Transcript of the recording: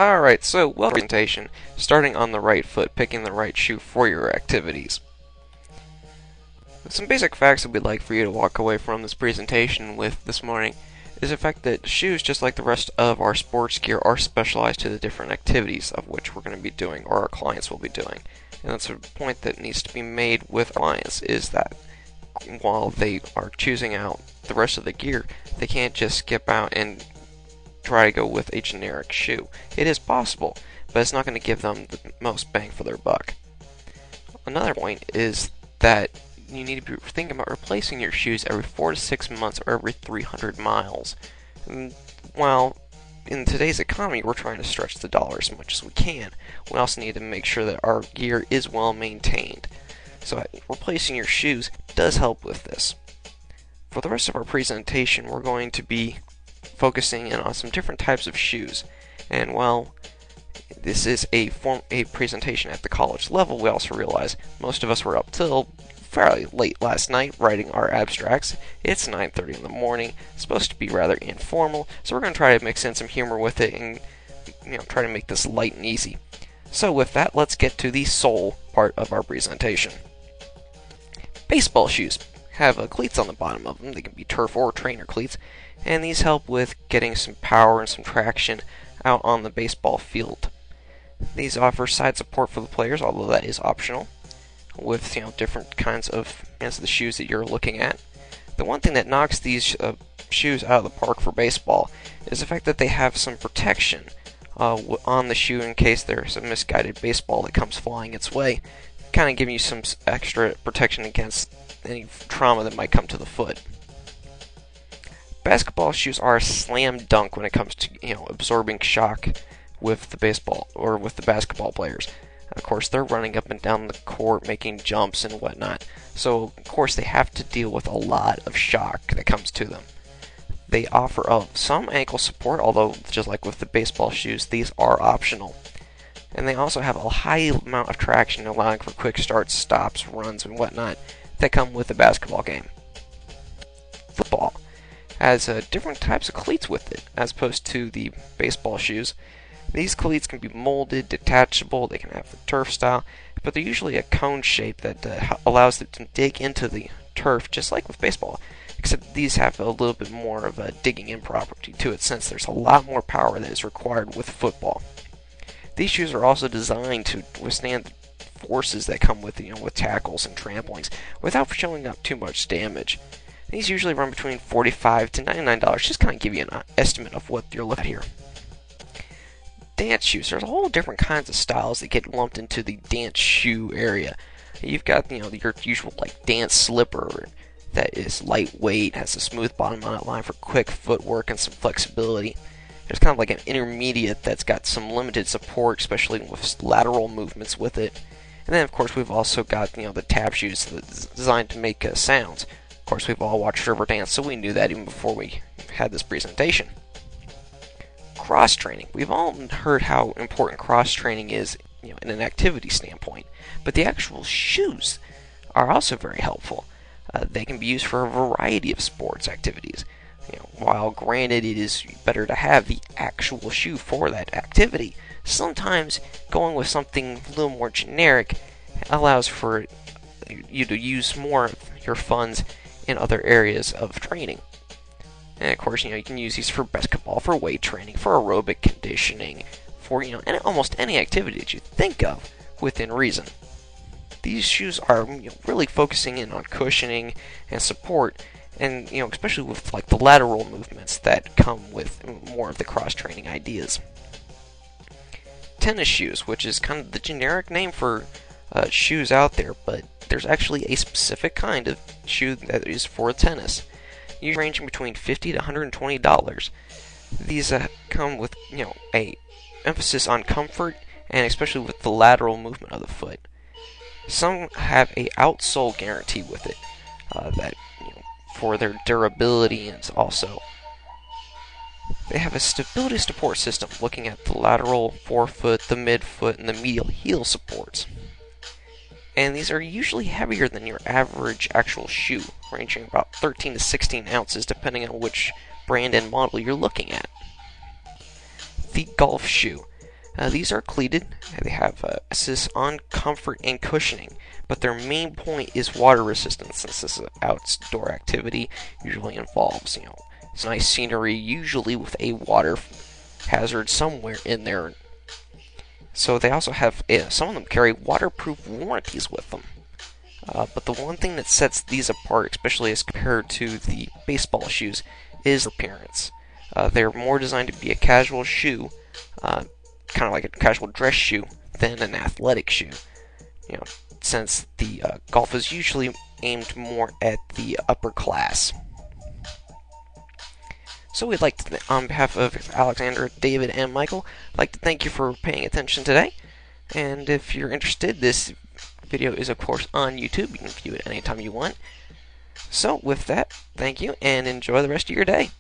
Alright, so welcome to the presentation, starting on the right foot, picking the right shoe for your activities. Some basic facts that we'd like for you to walk away from this presentation with this morning is the fact that shoes, just like the rest of our sports gear, are specialized to the different activities of which we're going to be doing, or our clients will be doing. And that's a point that needs to be made with clients, is that while they are choosing out the rest of the gear, they can't just skip out and try to go with a generic shoe. It is possible, but it's not going to give them the most bang for their buck. Another point is that you need to be thinking about replacing your shoes every 4 to 6 months or every 300 miles. And while in today's economy we're trying to stretch the dollar as much as we can, we also need to make sure that our gear is well maintained. So replacing your shoes does help with this. For the rest of our presentation, we're going to be focusing in on some different types of shoes. And while this is a presentation at the college level, we also realize most of us were up till fairly late last night writing our abstracts. It's 9:30 in the morning. It's supposed to be rather informal, so we're going to try to mix in some humor with it and try to make this light and easy. So with that, let's get to the sole part of our presentation. Baseball shoes have cleats on the bottom of them. They can be turf or trainer cleats, and these help with getting some power and some traction out on the baseball field. These offer side support for the players, although that is optional, with different kinds of the shoes that you're looking at. The one thing that knocks these shoes out of the park for baseball is the fact that they have some protection on the shoe in case there's a misguided baseball that comes flying its way, kind of giving you some extra protection against any trauma that might come to the foot. Basketball shoes are a slam dunk when it comes to absorbing shock with the baseball or with the basketball players. Of course, they're running up and down the court, making jumps and whatnot. So, of course, they have to deal with a lot of shock that comes to them. They offer some ankle support, although just like with the baseball shoes, these are optional. And they also have a high amount of traction, allowing for quick starts, stops, runs, and whatnot that come with the basketball game. Football has different types of cleats with it, as opposed to the baseball shoes. These cleats can be molded, detachable, they can have the turf style, but they're usually a cone shape that allows them to dig into the turf, just like with baseball, except these have a little bit more of a digging in property to it, since there's a lot more power that is required with football. These shoes are also designed to withstand the forces that come with with tackles and tramplings without showing up too much damage. These usually run between $45 to $99, just kind of give you an estimate of what you're looking at here. Dance shoes. There's a whole different kinds of styles that get lumped into the dance shoe area. You've got your usual dance slipper that is lightweight, has a smooth bottom on it, line for quick footwork and some flexibility. There's kind of like an intermediate that's got some limited support, especially with lateral movements with it. And then of course we've also got the tap shoes that's designed to make sounds. Of course, we've all watched Riverdance, so we knew that even before we had this presentation. Cross training. We've all heard how important cross training is, in an activity standpoint, but the actual shoes are also very helpful. They can be used for a variety of sports activities. While granted it is better to have the actual shoe for that activity, sometimes going with something a little more generic allows for you to use more of your funds in other areas of training. And of course, you can use these for basketball, for weight training, for aerobic conditioning, for almost any activity that you think of within reason. These shoes are really focusing in on cushioning and support, and especially with the lateral movements that come with more of the cross training ideas. Tennis shoes, which is kind of the generic name for shoes out there, but there's actually a specific kind of shoe that is for tennis, usually ranging between $50 to $120. These come with a emphasis on comfort, and especially with the lateral movement of the foot. Some have a outsole guarantee with it, that for their durability, and also they have a stability support system looking at the lateral forefoot, the midfoot, and the medial heel supports. And these are usually heavier than your average actual shoe, ranging about 13 to 16 ounces depending on which brand and model you're looking at. The golf shoe. These are cleated. They have assists on comfort and cushioning, but their main point is water resistance, since this is outdoor activity usually involves, it's nice scenery, usually with a water hazard somewhere in there. So they also have, some of them carry waterproof warranties with them. But the one thing that sets these apart, especially as compared to the baseball shoes, is appearance. They're more designed to be a casual shoe, kind of like a casual dress shoe, than an athletic shoe. Since the golf is usually aimed more at the upper class. So we'd like to, on behalf of Alexander, David, and Michael, I'd like to thank you for paying attention today. And if you're interested, this video is of course on YouTube. You can view it anytime you want. So with that, thank you, and enjoy the rest of your day.